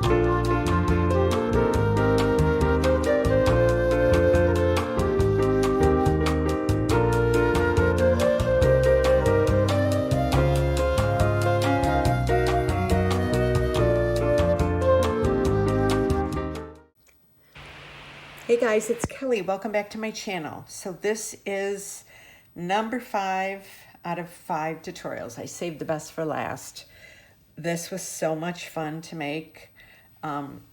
Hey guys, it's Kelly. Welcome back to my channel. So this is number 5 out of 5 tutorials. I saved the best for last. This was so much fun to make.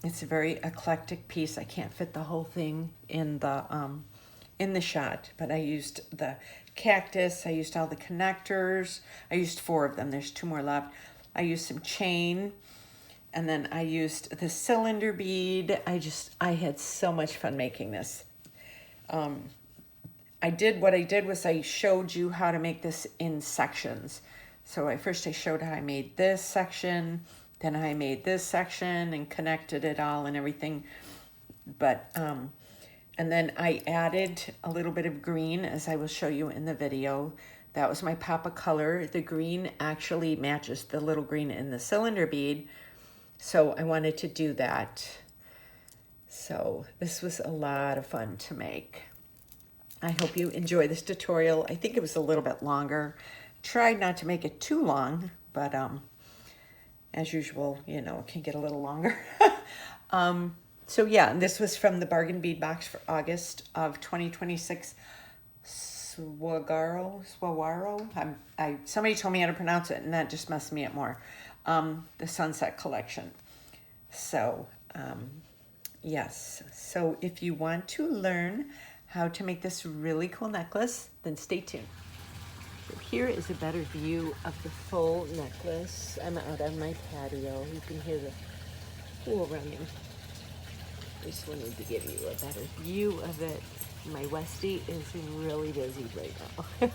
It's a very eclectic piece. I can't fit the whole thing in the shot, but I used the cactus. I used all the connectors. I used 4 of them. There's 2 more left. I used some chain. And then I used the cylinder bead. I had so much fun making this. What I did was I showed you how to make this in sections. So first I showed how I made this section, then I made this section and connected it all and everything. But, and then I added a little bit of green, as I will show you in the video. That was my pop of color. The green actually matches the little green in the cylinder bead. So I wanted to do that. So this was a lot of fun to make. I hope you enjoy this tutorial. I think it was a little bit longer. Tried not to make it too long, but as usual, you know, it can get a little longer. So yeah, this was from the bargain bead box for August of 2026. Swagaro. Somebody told me how to pronounce it, and that just messed me up more. The Sunset Collection. So, yes. So if you want to learn how to make this really cool necklace, then stay tuned. So here is a better view of the full necklace. I'm out on my patio. You can hear the pool running. I just wanted to give you a better view of it. My Westie is really busy right now.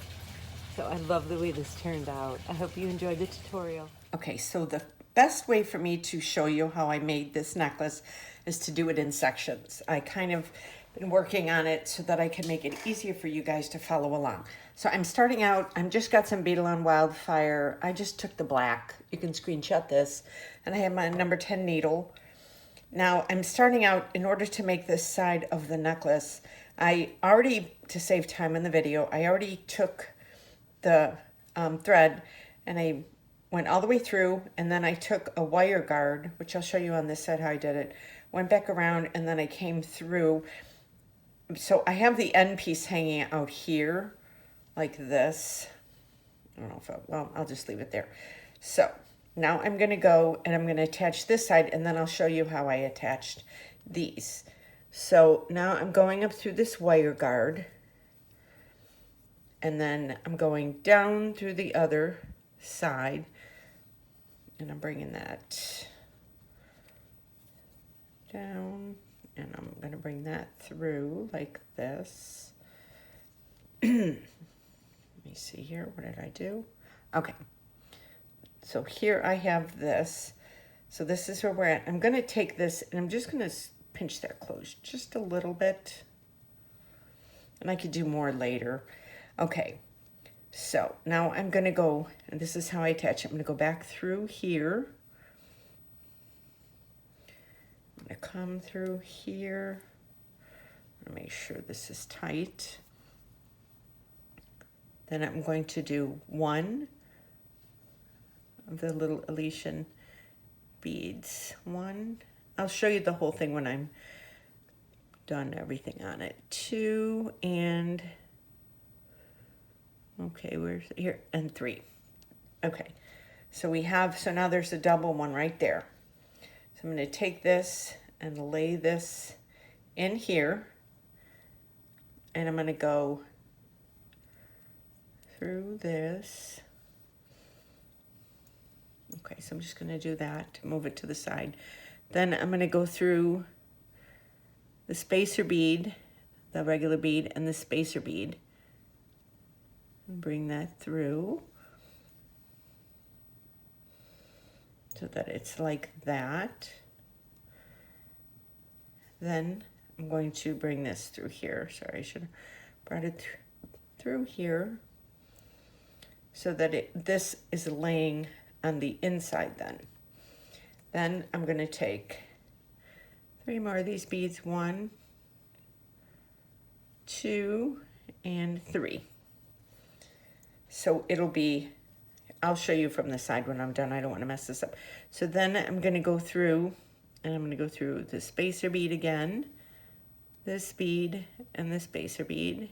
So I love the way this turned out. I hope you enjoyed the tutorial. Okay, so the best way for me to show you how I made this necklace is to do it in sections. I kind of been working on it so that I can make it easier for you guys to follow along. So I'm starting out, I've just got some Beadalon Wildfire. I just took the black. You can screenshot this. And I have my number 10 needle. Now I'm starting out, in order to make this side of the necklace, I already, to save time in the video, I already took the thread and I went all the way through, and then I took a wire guard, which I'll show you on this side how I did it, went back around, and then I came through. So I have the end piece hanging out here like this. I don't know if well, I'll just leave it there. So now I'm going to go and I'm going to attach this side, and then I'll show you how I attached these. So now I'm going up through this wire guard, and then I'm going down through the other side, and I'm bringing that down, and I'm going to bring that through like this. Let me see here. What did I do? Okay. So here I have this. So this is where we're at. I'm going to take this, and I'm just going to pinch that closed just a little bit. And I could do more later. Okay. So now I'm going to go, and this is how I attach it. I'm going to go back through here. I'm going to come through here. I'm going to make sure this is tight. Then I'm going to do one of the little Elysian beads. One. I'll show you the whole thing when I'm done everything on it. 2 and... okay, where's here? And 3. Okay, so we have, so now there's a double one right there. So I'm going to take this and lay this in here, and I'm going to go through this. Okay, so I'm just going to do that to move it to the side. Then I'm going to go through the spacer bead, the regular bead, and the spacer bead. Bring that through so that it's like that. Then I'm going to bring this through here. Sorry, I should have brought it through here so that this is laying on the inside then. Then I'm going to take 3 more of these beads. 1, 2, and 3. So it'll be, I'll show you from the side when I'm done. I don't want to mess this up. So then I'm going to go through, and I'm going to go through the spacer bead again, this bead, and the spacer bead,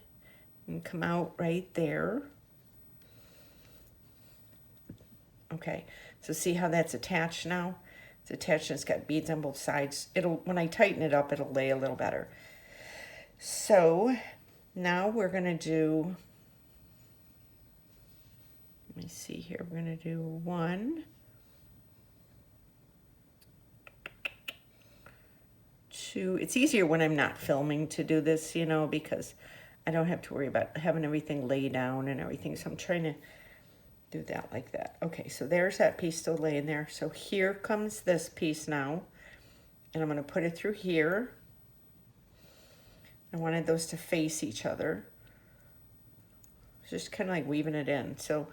and come out right there. Okay, so see how that's attached now? It's attached and it's got beads on both sides. When I tighten it up, it'll lay a little better. So now we're gonna do, let me see here, we're gonna do 1, 2. It's easier when I'm not filming to do this, you know, because I don't have to worry about having everything lay down and everything. So I'm trying to do that like that. Okay, so there's that piece still laying there. So here comes this piece now, and I'm going to put it through here. I wanted those to face each other. Just kind of like weaving it in. So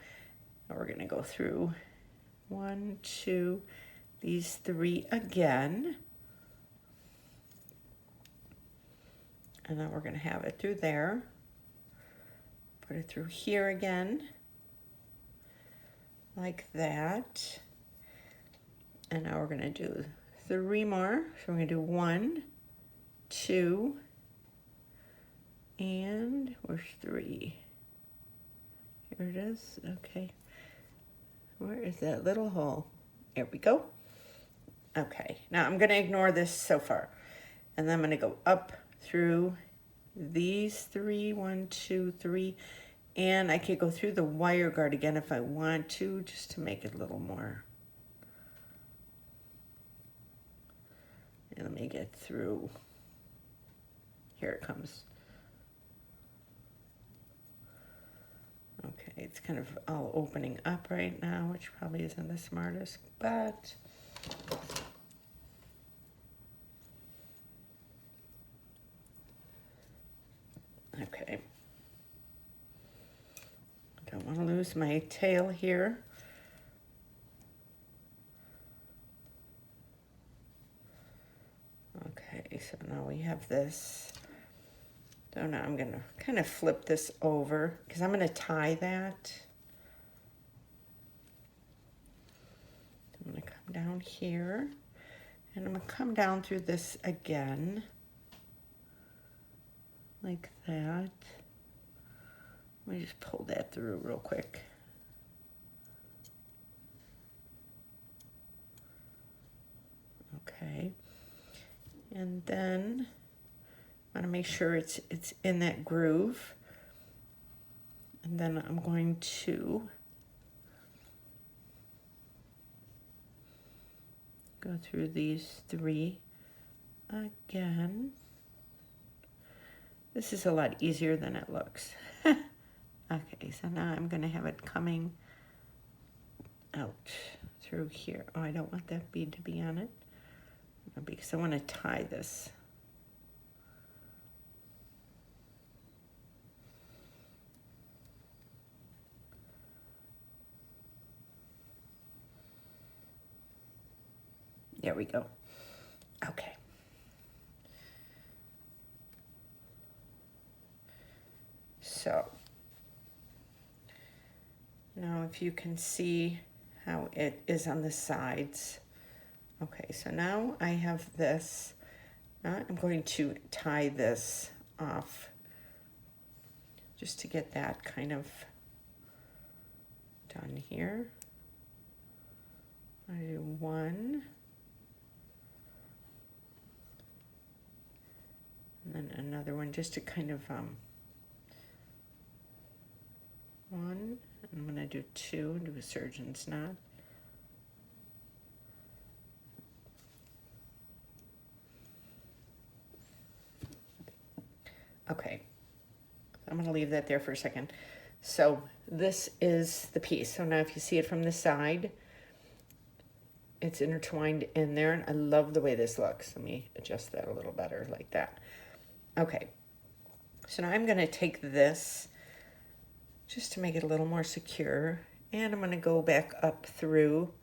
now we're going to go through 1, 2, these 3 again. And then we're going to have it through there. Put it through here again. Like that. And now we're going to do 3 more. So we're going to do 1, 2, and where's 3? Here it is. Okay. Where is that little hole? There we go. Okay. Now I'm going to ignore this so far. And then I'm going to go up through these 3, 1, 2, 3. And I could go through the wire guard again if I want to, just to make it a little more. And let me get through. Here it comes. Okay, it's kind of all opening up right now, which probably isn't the smartest, but okay. Don't want to lose my tail here. Okay, so now we have this. So now I'm going to kind of flip this over because I'm going to tie that. I'm going to come down here and I'm going to come down through this again like that. Let me just pull that through real quick. Okay. And then I want to make sure it's in that groove. And then I'm going to go through these 3 again. This is a lot easier than it looks. Okay, so now I'm going to have it coming out through here. Oh, I don't want that bead to be on it because I want to tie this. There we go. Okay. So now if you can see how it is on the sides. Okay, so now I have this. Now I'm going to tie this off just to get that kind of done here. I do 1. And then another one just to kind of 1. I'm going to do 2, do a surgeon's knot. Okay, I'm going to leave that there for a second. So this is the piece. So now if you see it from the side, it's intertwined in there, and I love the way this looks. Let me adjust that a little better like that. Okay, so now I'm going to take this just to make it a little more secure, and I'm going to go back up through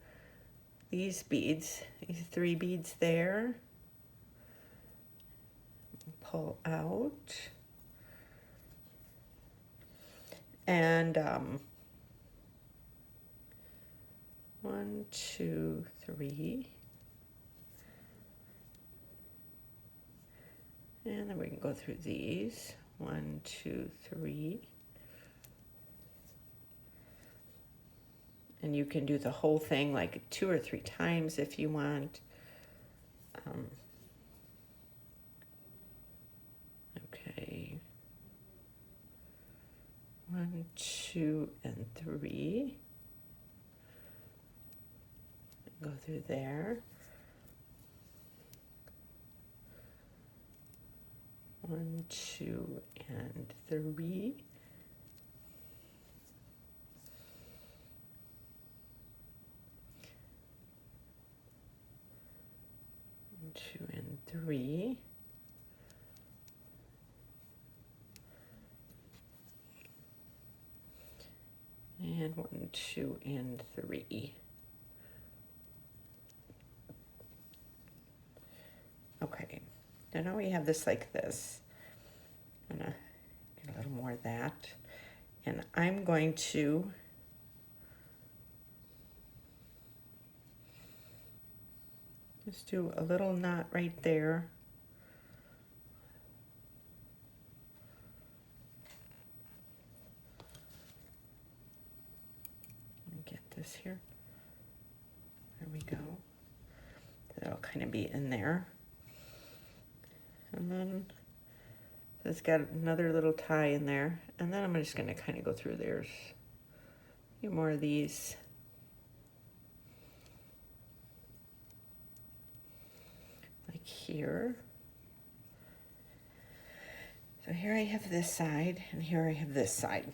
these beads, these 3 beads there, pull out. And 1, 2, 3. And then we can go through these. 1, 2, 3. And you can do the whole thing like 2 or 3 times if you want. Okay. 1, 2, and 3. Go through there. 1, 2, and 3. 2 and 3. And 1, 2, and 3. Okay, so now we have this like this. I'm gonna get a little more of that. And I'm going to just do a little knot right there. Let me get this here. There we go. That'll kind of be in there. And then it's got another little tie in there. And then I'm just going to kind of go through there's a few more of these. Like here. So here I have this side and here I have this side.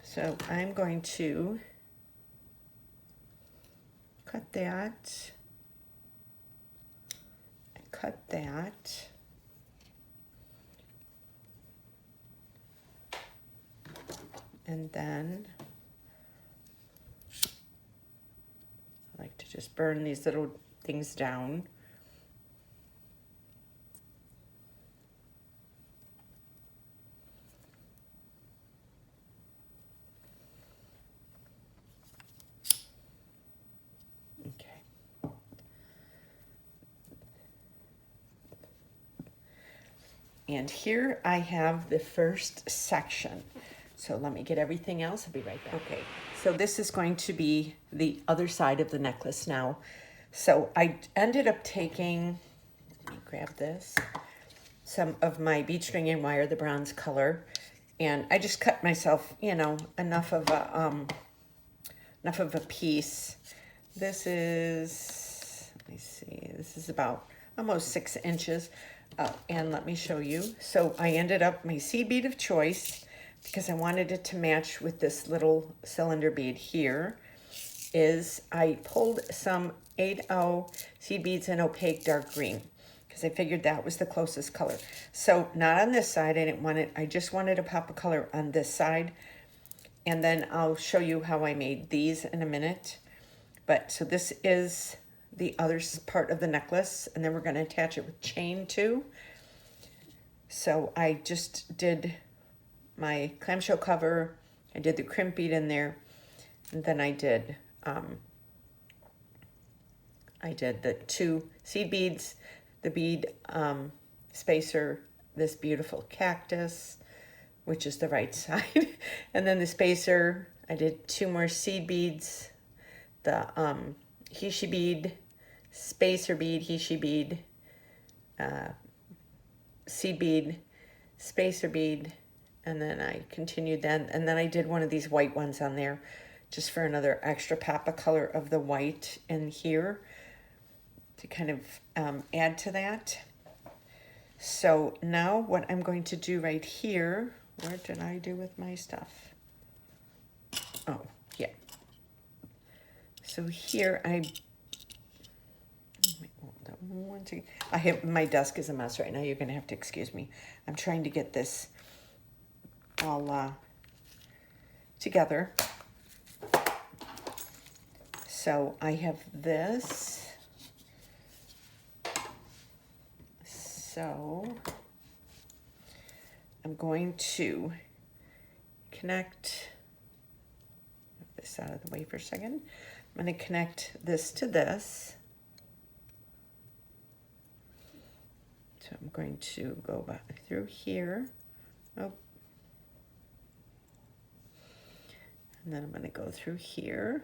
So I'm going to cut that, and cut that. And then I like to just burn these little things down. Okay. And here I have the first section. So let me get everything else. I'll be right back. Okay, so this is going to be the other side of the necklace now. So I ended up taking, let me grab this, some of my bead string and wire, the bronze color, and I just cut myself, you know, enough of a piece. This is, let me see, this is about almost 6 inches. And let me show you. So I ended up, my seed bead of choice, because I wanted it to match with this little cylinder bead here, is I pulled some 8/0 seed beads in opaque dark green, because I figured that was the closest color. So not on this side, I didn't want it, I just wanted a pop of color on this side. And then I'll show you how I made these in a minute. But so this is the other part of the necklace, and then we're going to attach it with chain too. So I just did my clamshell cover, I did the crimp bead in there, and then I did the 2 seed beads, the bead spacer, this beautiful cactus, which is the right side, and then the spacer, I did 2 more seed beads, the Hishi bead, spacer bead, Hishi bead, seed bead, spacer bead, and then I continued then, and then I did one of these white ones on there just for another extra pop of color of the white in here to kind of add to that. So now what I'm going to do right here, where did I do with my stuff? Oh, yeah. So here I have, my desk is a mess right now. You're going to have to excuse me. I'm trying to get this all together. So I have this. So I'm going to connect this out of the way for a second. I'm going to connect this to this. So I'm going to go back through here. Oh. And then I'm going to go through here.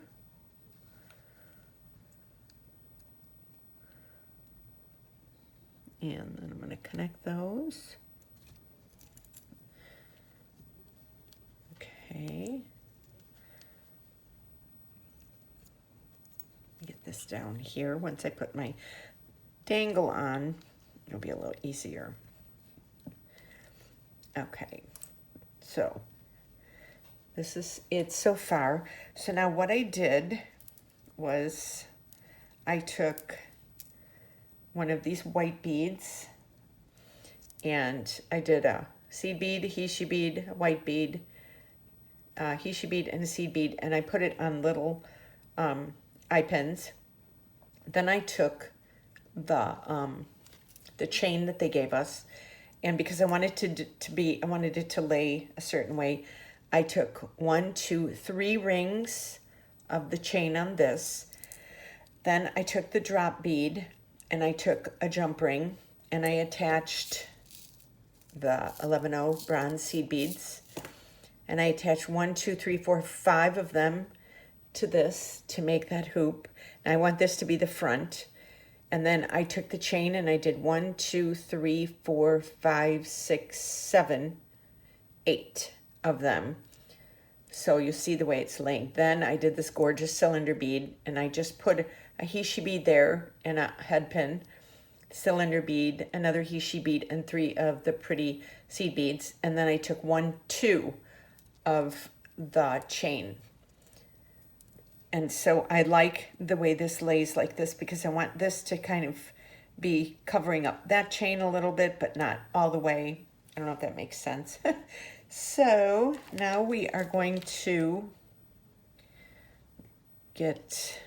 And then I'm going to connect those. Okay. Get this down here. Once I put my dangle on, it'll be a little easier. Okay. So this is it so far. So now what I did was I took one of these white beads and I did a seed bead, he-she bead, a white bead, he-she bead, and a seed bead, and I put it on little eye pins. Then I took the chain that they gave us, and because I wanted I wanted it to lay a certain way, I took 1, 2, 3 rings of the chain on this. Then I took the drop bead and I took a jump ring and I attached the 11-0 bronze seed beads, and I attached 1, 2, 3, 4, 5 of them to this to make that hoop. And I want this to be the front. And then I took the chain and I did 1, 2, 3, 4, 5, 6, 7, 8 of them. So you see the way it's laying. Then I did this gorgeous cylinder bead and I just put a he-she bead there and a head pin, cylinder bead, another he-she bead, and 3 of the pretty seed beads. And then I took 1, 2 of the chain. And so I like the way this lays like this because I want this to kind of be covering up that chain a little bit, but not all the way. I don't know if that makes sense. So now we are going to get,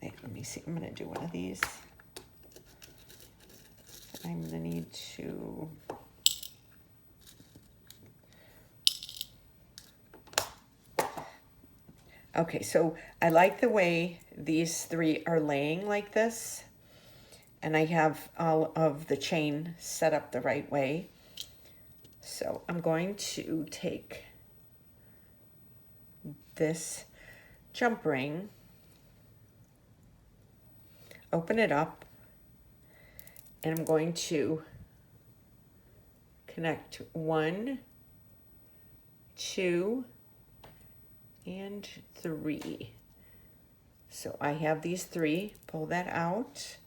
let me see, I'm going to do one of these. I'm going to need to, okay, so I like the way these 3 are laying like this, and I have all of the chain set up the right way. So I'm going to take this jump ring, open it up, and I'm going to connect 1, 2, and 3. So I have these 3, pull that out.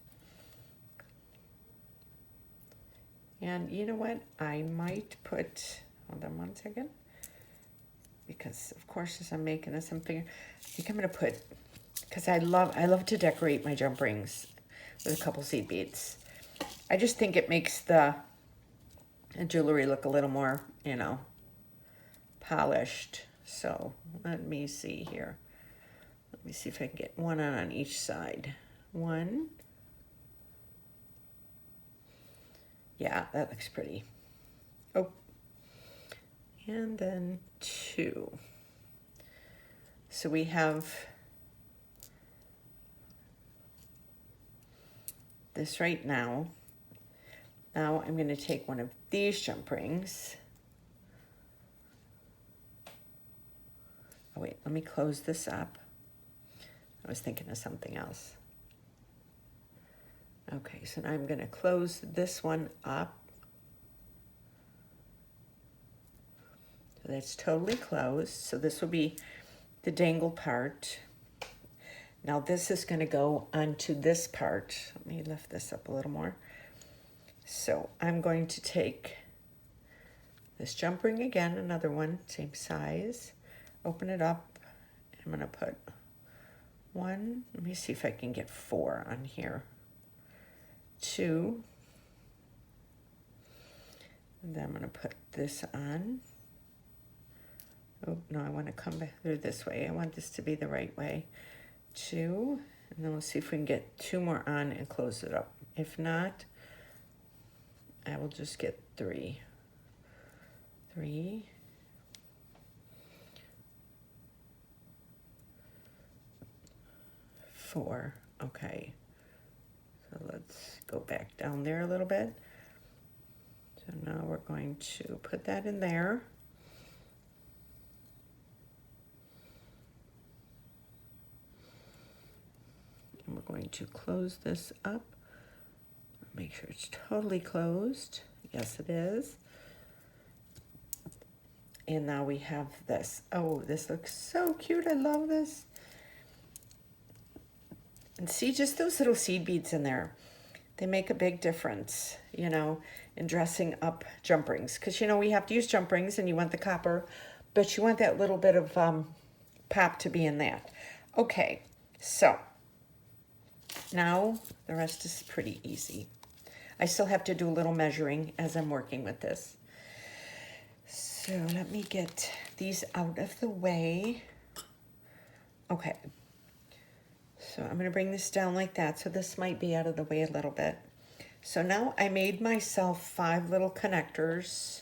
And you know what? I might put, hold on one second, because of course as I'm making this, I'm figuring, I think I'm gonna put, because I love to decorate my jump rings with a couple seed beads. I just think it makes the jewelry look a little more, you know, polished. So let me see here. Let me see if I can get 1 on each side. 1. Yeah, that looks pretty. Oh, and then 2. So we have this right now. Now I'm going to take one of these jump rings. Oh wait, let me close this up. I was thinking of something else. Okay, so now I'm going to close this one up. So that's totally closed. So this will be the dangle part. Now this is going to go onto this part. Let me lift this up a little more. So I'm going to take this jump ring again, another one, same size. Open it up. I'm going to put 1. Let me see if I can get 4 on here. 2. And then I'm going to put this on. Oh, no, I want to come back through this way. I want this to be the right way. 2. And then we'll see if we can get 2 more on and close it up. If not, I will just get 3. 3, 4. Okay, so let's go back down there a little bit. So now we're going to put that in there. And we're going to close this up. Make sure it's totally closed. Yes, it is. And now we have this. Oh, this looks so cute. I love this. And see, just those little seed beads in there. They make a big difference, you know, in dressing up jump rings. Because, you know, we have to use jump rings and you want the copper, but you want that little bit of pop to be in that. Okay, so now the rest is pretty easy. I still have to do a little measuring as I'm working with this. So let me get these out of the way. Okay. So I'm going to bring this down like that. So this might be out of the way a little bit. So now I made myself 5 little connectors.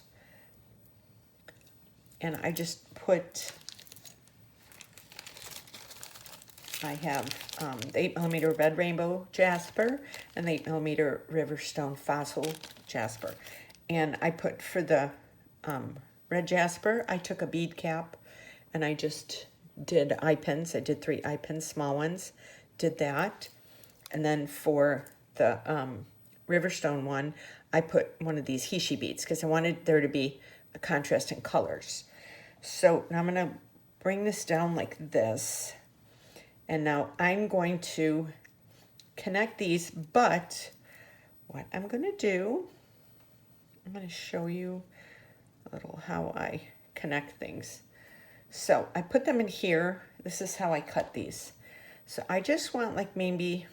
And I just put, I have the 8mm red rainbow jasper and the 8mm Riverstone fossil jasper. And I put for the red jasper, I took a bead cap and I just did eye pins. I did 3 eye pins, small ones, did that. And then for the Riverstone one, I put one of these Hishi beads because I wanted there to be a contrast in colors. So now I'm going to bring this down like this. And now I'm going to connect these, but what I'm going to do, I'm going to show you a little how I connect things. So I put them in here. This is how I cut these. So I just want like maybe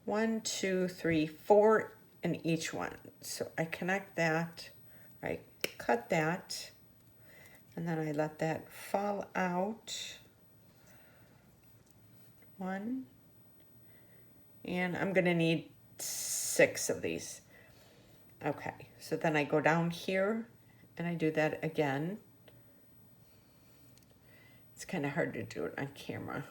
1, 2, 3, 4 in each one. So I connect that, I cut that, and then I let that fall out. 1, and I'm gonna need 6 of these. Okay, so then I go down here and I do that again. It's kind of hard to do it on camera.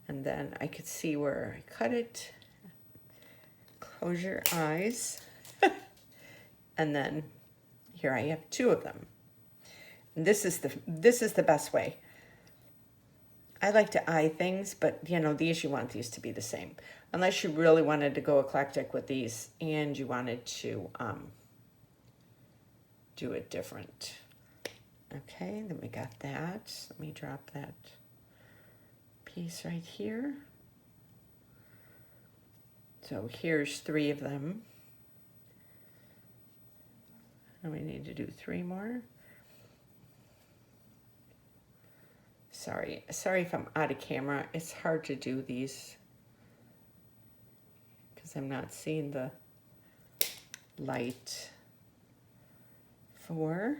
And then I could see where I cut it. Close your eyes. And then here I have 2 of them. And this is the best way. I like to eye things, but you know, you want these to be the same. Unless you really wanted to go eclectic with these and you wanted to do it different. Okay, then we got that. Let me drop that piece right here. So here's 3 of them. And we need to do 3 more. Sorry if I'm out of camera. It's hard to do these because I'm not seeing the light. 4.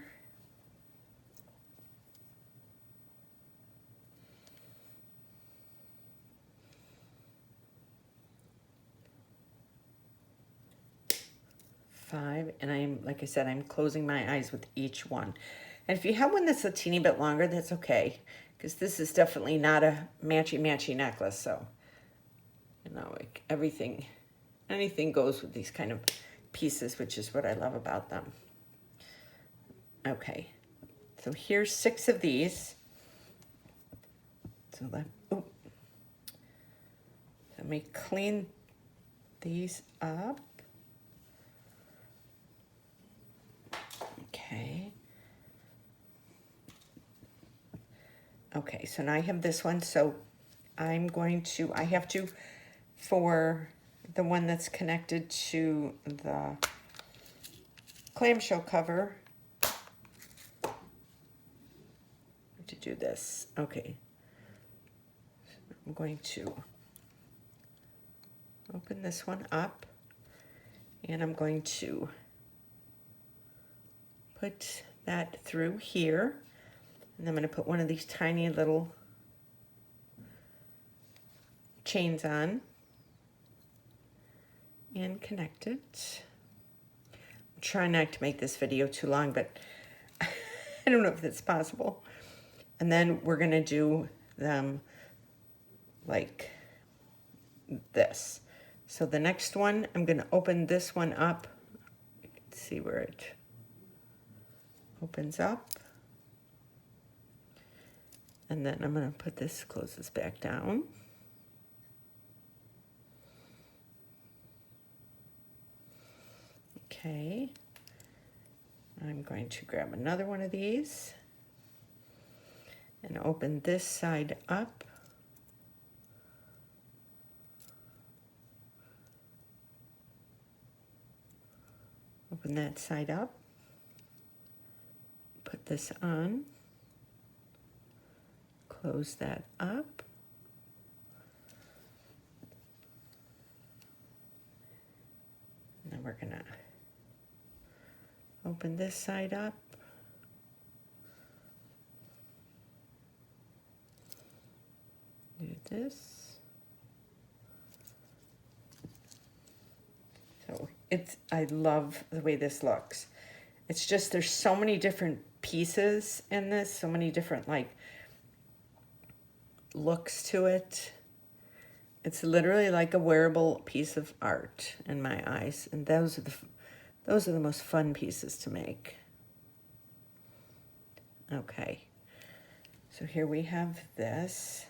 And I'm, like I said, I'm closing my eyes with each one. And if you have one that's a teeny bit longer, that's okay, because this is definitely not a matchy necklace. So, you know, like anything goes with these kind of pieces, which is what I love about them. Okay, so here's 6 of these. So let me clean these up. Okay, so now I have this one, so I have to, for the one that's connected to the clamshell cover, to do this. Okay, I'm going to open this one up, and I'm going to put that through here. And I'm going to put one of these tiny little chains on and connect it. I'm trying not to make this video too long, but I don't know if that's possible. And then we're gonna do them like this. So the next one, I'm gonna open this one up. You can see where it opens up. And then I'm gonna put this, close this back down. Okay. I'm going to grab another one of these and open this side up. Open that side up. Put this on. Close that up. And then we're gonna open this side up. Do this. So I love the way this looks. It's just, there's so many different pieces in this, so many different like looks to it. It's literally like a wearable piece of art in my eyes, and those are the most fun pieces to make. Okay, so here we have this.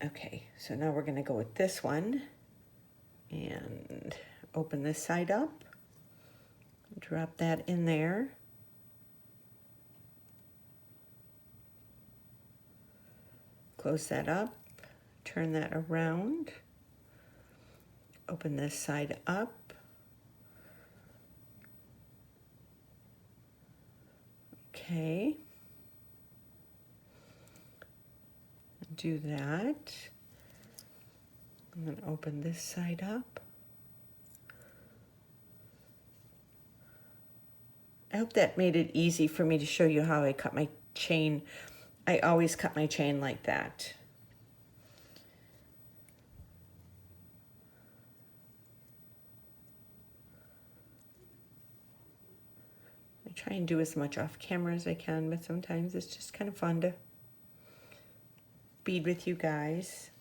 Okay, so now we're going to go with this one and open this side up. Drop that in there. Close that up. Turn that around. Open this side up. Okay. Do that. And then open this side up. I hope that made it easy for me to show you how I cut my chain. I always cut my chain like that. I try and do as much off camera as I can, but sometimes it's just kind of fun to bead with you guys.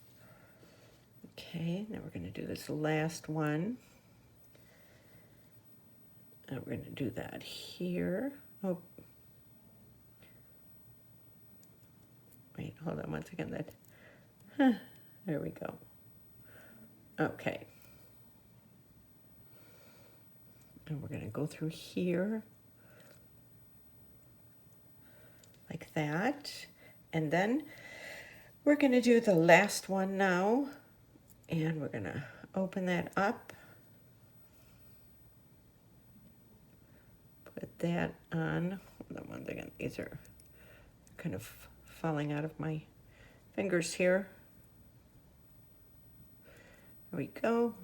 Okay, now we're going to do this last one. And we're going to do that here. Oh, wait, hold on one second. There we go. Okay. And we're going to go through here like that. And then we're going to do the last one now. And we're going to open that up. Put that on. Hold on one second. These are kind of falling out of my fingers here. There we go.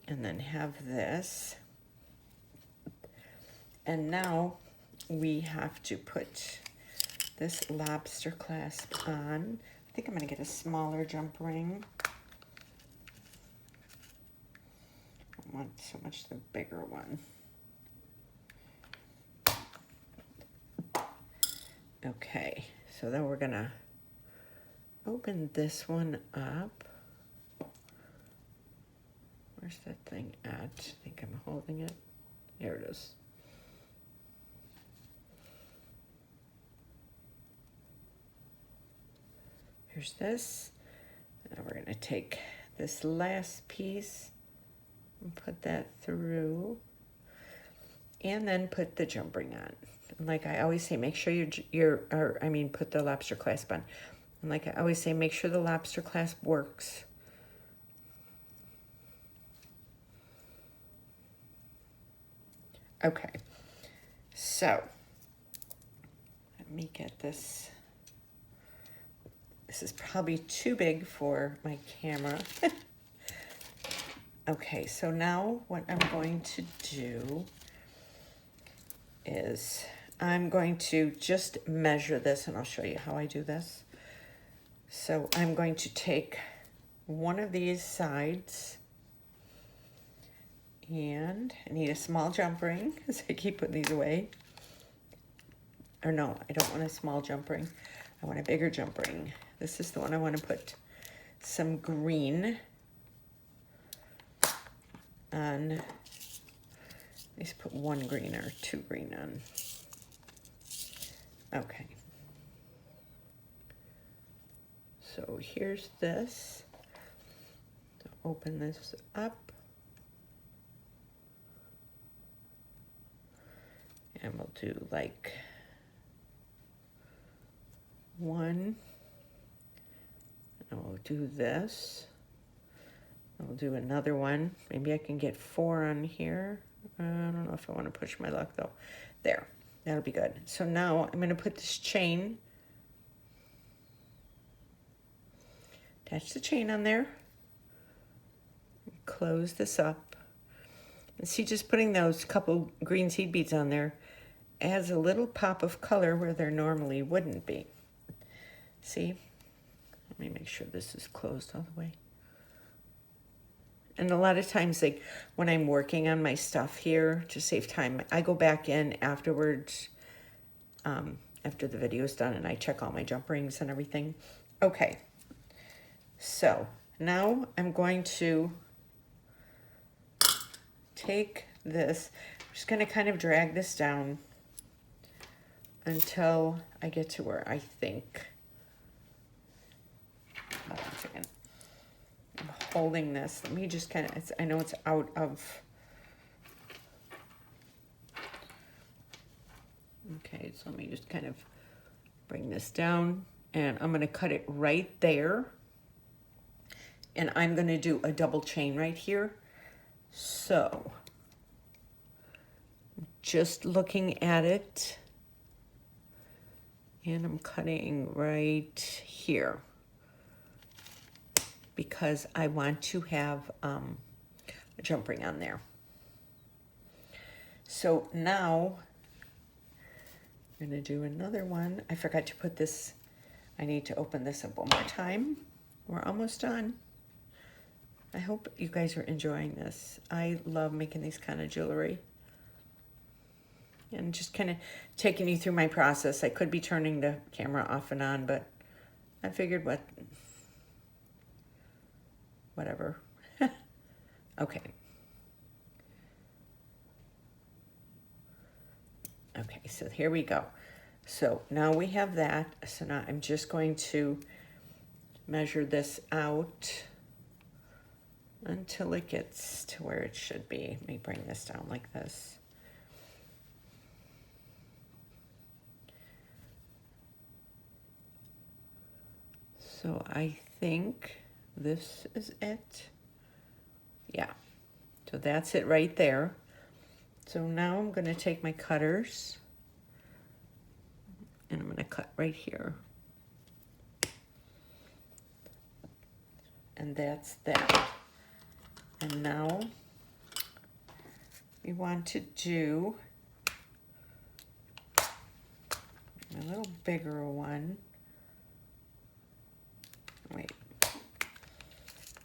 And then have this. And now we have to put this lobster clasp on. I think I'm going to get a smaller jump ring. I want so much the bigger one. Okay, so then we're going to open this one up. Where's that thing at? I think I'm holding it. Here it is. Here's this. Now we're going to take this last piece and put that through. And then put the jump ring on. And like I always say, make sure put the lobster clasp on. And like I always say, make sure the lobster clasp works. Okay, so let me get this. This is probably too big for my camera. Okay, so now what I'm going to do is I'm going to just measure this, and I'll show you how I do this. So I'm going to take one of these sides And I need a small jump ring because I keep putting these away. Or no, I don't want a small jump ring. I want a bigger jump ring. This is the one I want to put some green on. Let's put one green or two green on. Okay. So here's this. So open this up. And we'll do like one. And we'll do this. I'll do another one. Maybe I can get 4 on here. I don't know if I want to push my luck though. There, that'll be good. So now I'm going to put this chain, attach the chain on there, close this up. And see, just putting those couple green seed beads on there adds a little pop of color where there normally wouldn't be. See? Let me make sure this is closed all the way. And a lot of times, like when I'm working on my stuff here to save time, I go back in afterwards, after the video is done, and I check all my jump rings and everything. Okay, so now I'm going to take this. I'm just going to kind of drag this down until I get to where I think. Hold on a second. I'm holding this. Let me just kind of, I know it's out of. Okay, so let me just kind of bring this down, and I'm going to cut it right there. And I'm going to do a double chain right here. So, just looking at it, and I'm cutting right here, because I want to have a jump ring on there. So now I'm gonna do another one. I forgot to put this, I need to open this up one more time. We're almost done. I hope you guys are enjoying this. I love making these kind of jewelry. And just kind of taking you through my process. I could be turning the camera off and on, but I figured whatever. Okay. Okay, so here we go. So now we have that. So now I'm just going to measure this out until it gets to where it should be. Let me bring this down like this. So I think this is it. Yeah, so that's it right there. So now I'm going to take my cutters and I'm going to cut right here. And that's that. And now we want to do a little bigger one. Wait,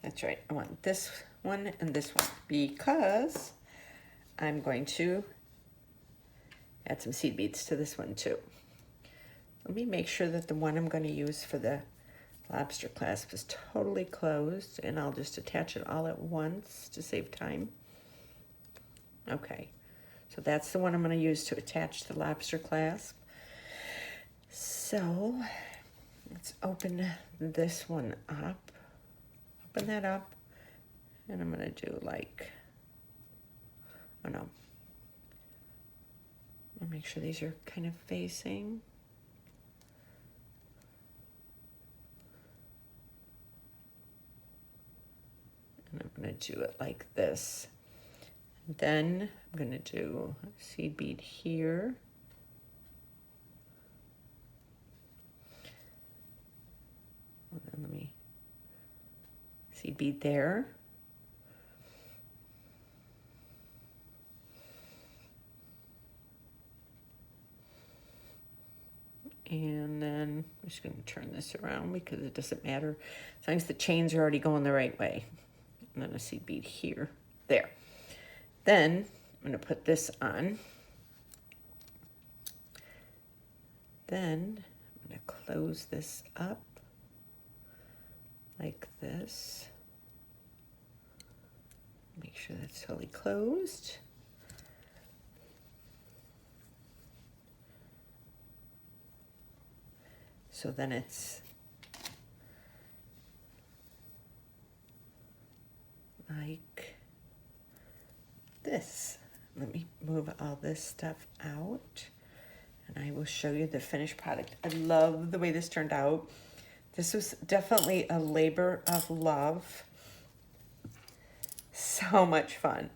that's right. I want this one and this one because I'm going to add some seed beads to this one too. Let me make sure that the one I'm going to use for the lobster clasp is totally closed, and I'll just attach it all at once to save time. Okay, so that's the one I'm going to use to attach the lobster clasp. So let's open this one up. Open that up, and I'm going to do like, oh no. I'll make sure these are kind of facing. And I'm going to do it like this. Then I'm going to do a seed bead here. And then let me seed bead there. And then I'm just going to turn this around because it doesn't matter. As long as the chains are already going the right way. And then a seed bead here. There. Then I'm going to put this on. Then I'm going to close this up like this. Make sure that's totally closed. So then it's like this. Let me move all this stuff out and I will show you the finished product. I love the way this turned out. This was definitely a labor of love. So much fun.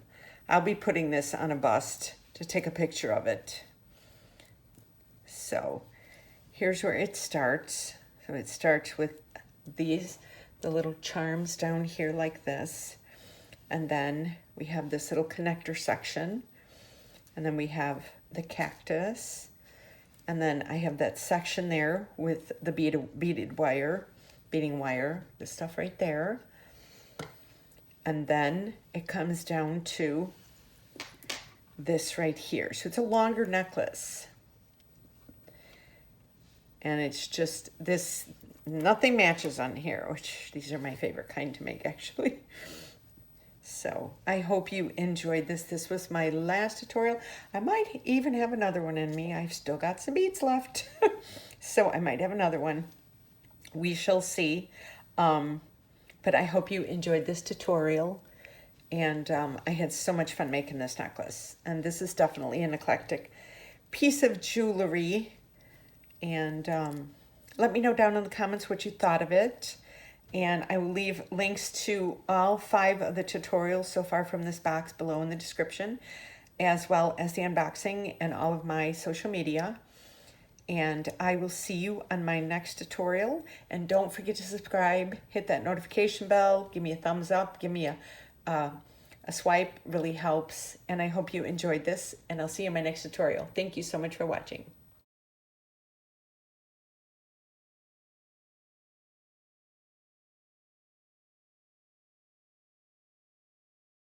I'll be putting this on a bust to take a picture of it. So here's where it starts. So it starts with these, the little charms down here like this. And then we have this little connector section. And then we have the cactus. And then I have that section there with the beading wire, the stuff right there. And then it comes down to this right here. So it's a longer necklace. And it's just this, nothing matches on here, which these are my favorite kind to make actually. So I hope you enjoyed this. This was my last tutorial. I might even have another one in me. I've still got some beads left. So I might have another one. We shall see. But I hope you enjoyed this tutorial. And I had so much fun making this necklace. And this is definitely an eclectic piece of jewelry. And let me know down in the comments what you thought of it. And I will leave links to all 5 of the tutorials so far from this box below in the description, as well as the unboxing and all of my social media. And I will see you on my next tutorial. And don't forget to subscribe, hit that notification bell, give me a thumbs up, give me a swipe, really helps. And I hope you enjoyed this, and I'll see you in my next tutorial. Thank you so much for watching.